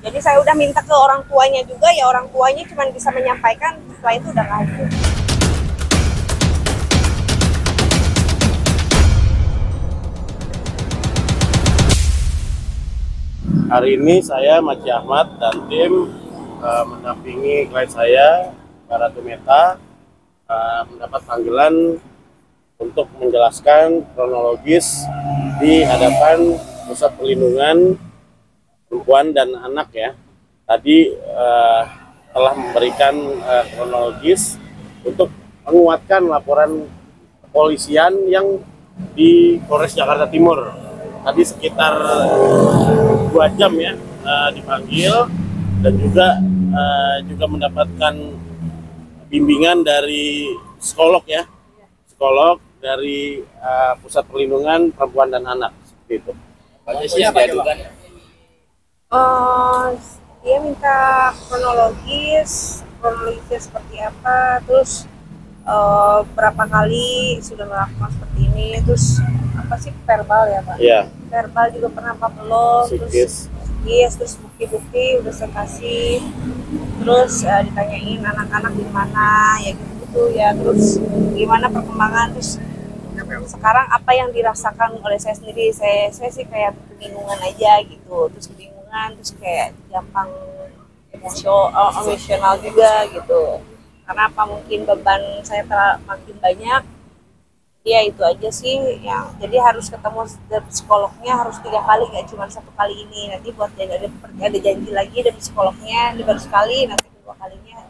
Jadi saya udah minta ke orang tuanya juga, ya orang tuanya cuma bisa menyampaikan, setelah itu udah nggak hadir. Hari ini saya, Maci Ahmad, dan tim mendampingi klien saya, Ratu Meta, mendapat panggilan untuk menjelaskan kronologis di hadapan Pusat Perlindungan Perempuan dan Anak ya. Tadi telah memberikan kronologis untuk menguatkan laporan kepolisian yang di Polres Jakarta Timur. Tadi sekitar 2 jam ya dipanggil, dan juga mendapatkan bimbingan dari psikolog ya, psikolog dari Pusat Perlindungan Perempuan dan Anak seperti itu. Dia minta kronologisnya seperti apa, terus berapa kali sudah melakukan seperti ini, terus apa sih, verbal ya Pak? Iya. Verbal juga pernah apa belum? Psikis. Terus bukti-bukti udah saya kasih, terus ditanyain anak-anak di mana ya gitu ya, terus gimana perkembangan, terus sekarang apa yang dirasakan oleh saya sendiri, saya sih kayak kebingungan aja gitu, terus kayak gampang emosional juga gitu, karena apa mungkin beban saya makin banyak. Ya itu aja sih yang jadi harus ketemu psikolognya harus 3 kali, nggak cuma 1 kali ini. Nanti buat ada janji lagi dari psikolognya baru sekali, nanti 2 kalinya.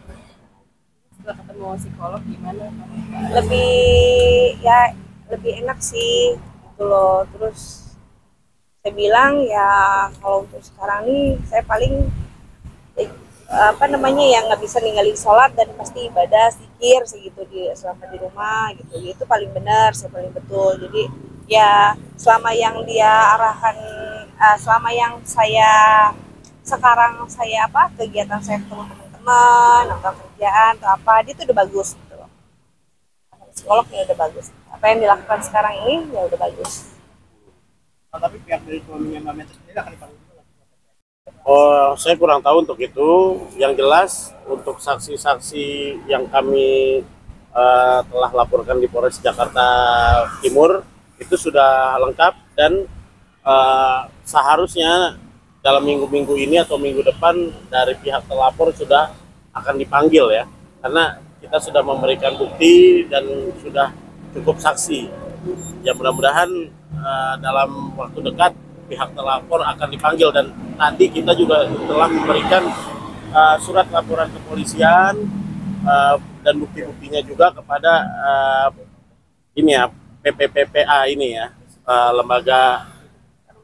Setelah ketemu psikolog gimana? Lebih enak sih gitu loh. Terus saya bilang ya kalau untuk sekarang nih saya paling yang nggak bisa ninggalin sholat dan pasti ibadah zikir segitu selama di rumah gitu, itu paling benar, saya paling betul. Jadi ya selama yang dia arahkan, selama yang kegiatan saya ketemu teman-teman atau kerjaan atau apa, dia tuh udah bagus gitu loh. Psikolognya udah bagus, apa yang dilakukan sekarang ini ya udah bagus. Tapi pihak dari suaminya Mbak Meta sendiri akan dipanggil. Oh, saya kurang tahu untuk itu. Yang jelas untuk saksi-saksi yang kami telah laporkan di Polres Jakarta Timur itu sudah lengkap, dan seharusnya dalam minggu-minggu ini atau minggu depan dari pihak terlapor sudah akan dipanggil ya, karena kita sudah memberikan bukti dan sudah cukup saksi. Ya mudah-mudahan dalam waktu dekat pihak terlapor akan dipanggil, dan tadi kita juga telah memberikan surat laporan kepolisian dan bukti-buktinya juga kepada PPPPA ini ya, Lembaga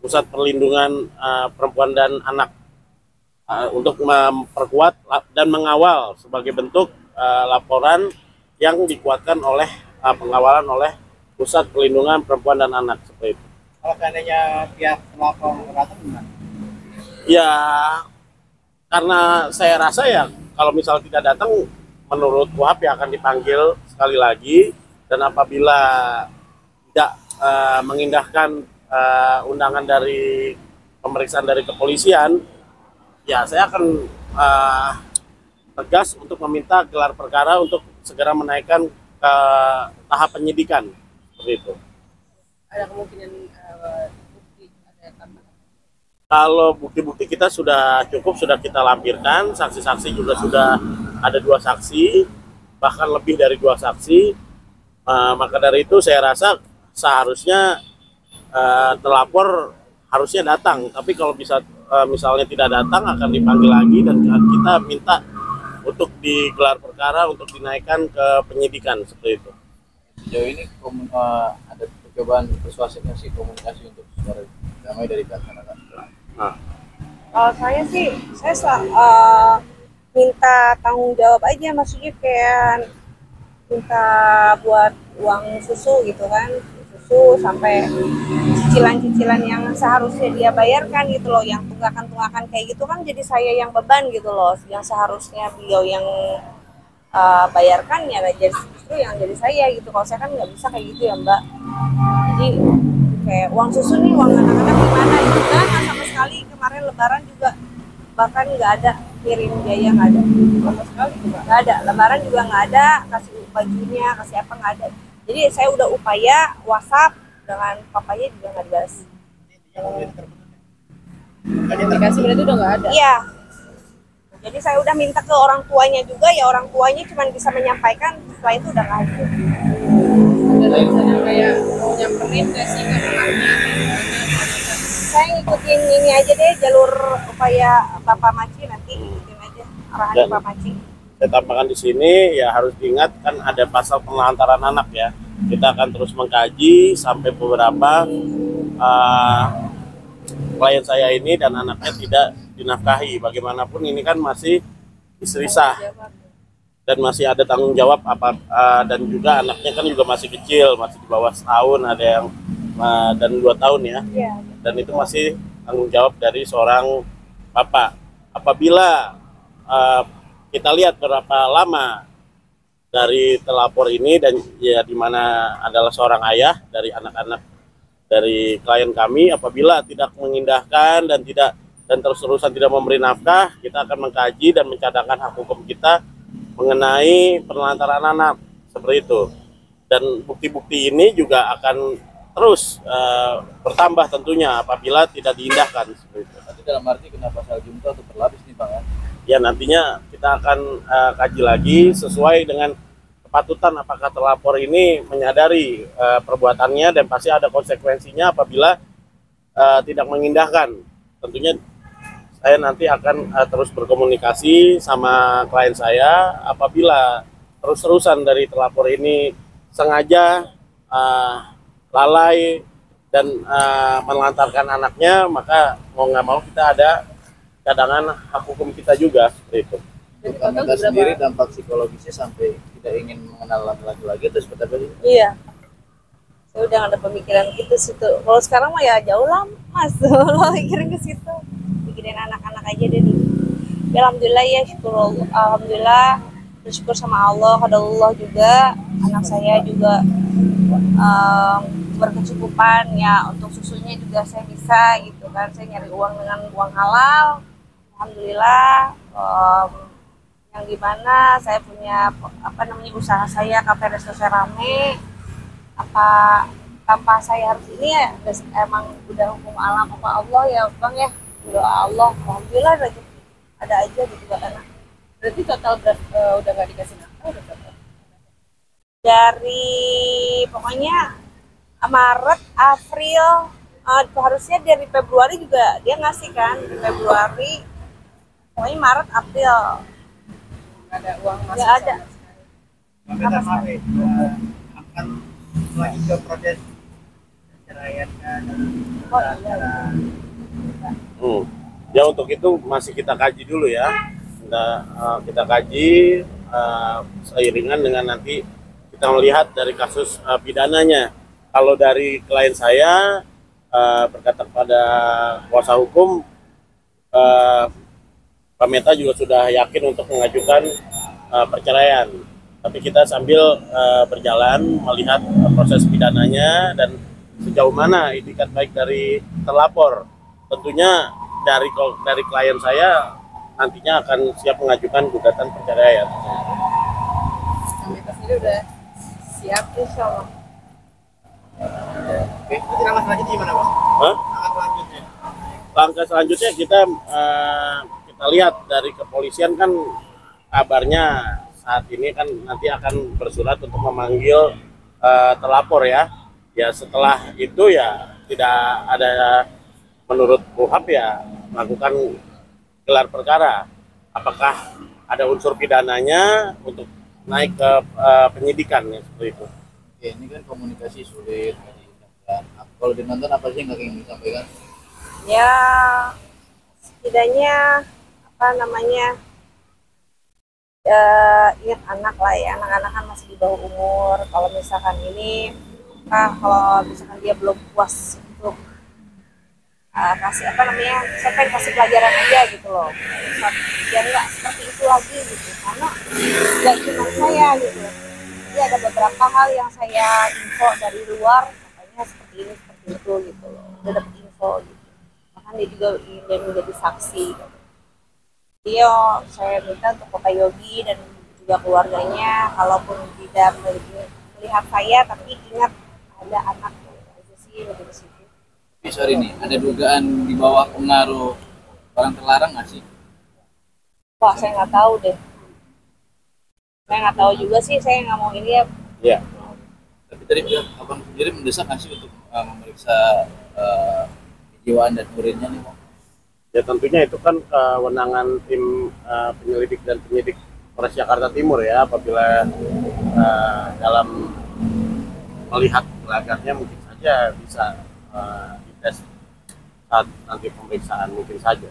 Pusat Perlindungan Perempuan dan Anak, untuk memperkuat dan mengawal sebagai bentuk laporan yang dikuatkan oleh pengawalan oleh Pusat Perlindungan Perempuan dan Anak seperti itu. Kalau seandainya pihak pelapor Ratu gimana? Ya, karena saya rasa ya kalau misal tidak datang, menurut KUHP ya akan dipanggil sekali lagi, dan apabila tidak mengindahkan undangan dari pemeriksaan dari kepolisian, ya saya akan tegas untuk meminta gelar perkara untuk segera menaikkan ke tahap penyidikan seperti itu. Ada kemungkinan bukti ada tambahan? Kalau bukti-bukti kita sudah cukup, sudah kita lampirkan, saksi-saksi juga sudah ada 2 saksi, bahkan lebih dari 2 saksi. Maka dari itu saya rasa seharusnya terlapor harusnya datang, tapi kalau misalnya tidak datang akan dipanggil lagi, dan kita minta untuk digelar perkara untuk dinaikkan ke penyidikan seperti itu. Sejauh ini ada percobaan persuasif sih, komunikasi untuk suara damai dari pihak anak-anak. Kalau saya sih, minta tanggung jawab aja, maksudnya kayak minta buat uang susu gitu kan, susu sampai cicilan-cicilan yang seharusnya dia bayarkan gitu loh, yang tunggakan-tunggakan kayak gitu kan jadi saya yang beban gitu loh, yang seharusnya beliau yang bayarkan ya justru yang jadi saya gitu. Kalau saya kan nggak bisa kayak gitu ya Mbak, jadi kayak uang susu nih, uang anak-anak gimana gitu kan, sama sekali kemarin lebaran juga bahkan nggak ada kirim biaya, nggak ada sama sekali juga nggak ada. Lebaran juga nggak ada, kasih bajunya kasih apa nggak ada. Jadi saya udah upaya WhatsApp dengan papanya juga nggak dibalas. Komunikasi berarti udah nggak ada. Iya. Jadi saya udah minta ke orang tuanya juga, ya orang tuanya cuma bisa menyampaikan, setelah itu udah nggak ada. Ada rencana kayak mau nyamperin nggak sih ke anaknya? Saya ngikutin ini aja deh, jalur upaya Bapak Maci, nanti ikutin aja arahan Dan- Bapak Maci. Saya tambahkan di sini ya harus diingat kan ada pasal penelantaran anak ya. Kita akan terus mengkaji sampai beberapa klien saya ini dan anaknya tidak dinafkahi. Bagaimanapun ini kan masih istri sah dan masih ada tanggung jawab dan juga anaknya kan juga masih kecil, masih di bawah setahun, ada yang dan 2 tahun ya. Iya. Dan itu masih tanggung jawab dari seorang bapak. Apabila kita lihat berapa lama dari terlapor ini dan ya di mana adalah seorang ayah dari anak-anak dari klien kami, apabila tidak mengindahkan dan terus-terusan tidak memberi nafkah, kita akan mengkaji dan mencadangkan hak hukum kita mengenai penelantaran anak seperti itu. Dan bukti-bukti ini juga akan terus bertambah tentunya apabila tidak diindahkan seperti itu. Nanti dalam arti kenapa pasal junta atau berlapis nih Bang ya? Ya nantinya kita akan kaji lagi sesuai dengan kepatutan apakah terlapor ini menyadari perbuatannya dan pasti ada konsekuensinya apabila tidak mengindahkan. Tentunya saya nanti akan terus berkomunikasi sama klien saya apabila terus-terusan dari terlapor ini sengaja lalai dan menelantarkan anaknya, maka mau nggak mau kita ada cadangan hak hukum kita juga seperti itu. Jadi Untuk total Amanda berapa? sendiri dampak psikologisnya sampai tidak ingin mengenal laki-laki lagi atau seperti apa sih? Iya. Saya udah nggak ada pemikiran gitu situ. Kalau sekarang mah ya jauh lah mas. Kalau mikirin ke situ, mikirin anak-anak aja deh dulu. Ya, alhamdulillah ya syukur alhamdulillah bersyukur sama Allah, Allah juga anak saya juga berkecukupan ya, untuk susunya juga saya bisa gitu kan, saya nyari uang dengan uang halal alhamdulillah. Yang dimana saya punya usaha saya kafe resto serame, tanpa saya harus ini ya emang udah hukum alam apa Allah ya bang ya, doa Allah alhamdulillah ada aja gitu buat anak. Berarti total udah nggak dikasih nafkah udah total. Dari pokoknya Maret, April, harusnya dari Februari juga dia ngasih kan, di Februari, pokoknya Maret, April Nggak ada uang masuk. nggak ada. Minta maaf ya, akan melanjutkan proses perceraian dan Oh iya. Ya untuk itu masih kita kaji dulu ya. Kita kaji seiringan dengan nanti kita melihat dari kasus pidananya. Kalau dari klien saya berkata kepada kuasa hukum, Pak Meta juga sudah yakin untuk mengajukan perceraian. Tapi kita sambil berjalan melihat proses pidananya dan sejauh mana itikat baik dari terlapor. Tentunya dari klien saya nantinya akan siap mengajukan gugatan perceraian. Amita sendiri udah siap. Insya Allah. Oke. Nanti langkah selanjutnya gimana bang? Hah? Langkah selanjutnya. Langkah selanjutnya kita lihat dari kepolisian kan kabarnya saat ini kan nanti akan bersurat untuk memanggil terlapor ya. Ya setelah itu ya tidak ada menurut KUHP ya melakukan gelar perkara. Apakah ada unsur pidananya untuk naik ke penyidikan ya seperti itu. Oke, ini kan komunikasi sulit tadi. Dan kalau ditonton apa sih yang nggak ingin disampaikan? Ya setidaknya ingat anak lah ya, anak-anak kan masih di bawah umur. Kalau misalkan ini kalau misalkan dia belum puas untuk kasih saya pengen kasih pelajaran aja gitu loh, biar nggak seperti itu lagi gitu, karena nggak cuma saya gitu, jadi ada beberapa hal yang saya info dari luar katanya seperti ini seperti itu gitu loh, udah dapet info gitu, bahkan dia juga ingin menjadi saksi gitu. Dia saya minta untuk Bapak Yogi dan juga keluarganya, kalaupun tidak melihat saya, tapi ingat ada anak aja sih, lebih ke situ. Tapi sorry nih, ada dugaan di bawah pengaruh barang terlarang nggak sih? Wah, saya nggak tahu deh. Saya nggak tahu juga sih, saya nggak mau ini ya. Ya, Tapi tadi pihak abang sendiri mendesak nggak sih untuk memeriksa kejiwaan dan urinnya nih, Bang? ya tentunya itu kan kewenangan tim penyelidik dan penyidik Polres Jakarta Timur ya, apabila dalam melihat gelagatnya mungkin saja bisa dites saat nanti pemeriksaan mungkin saja.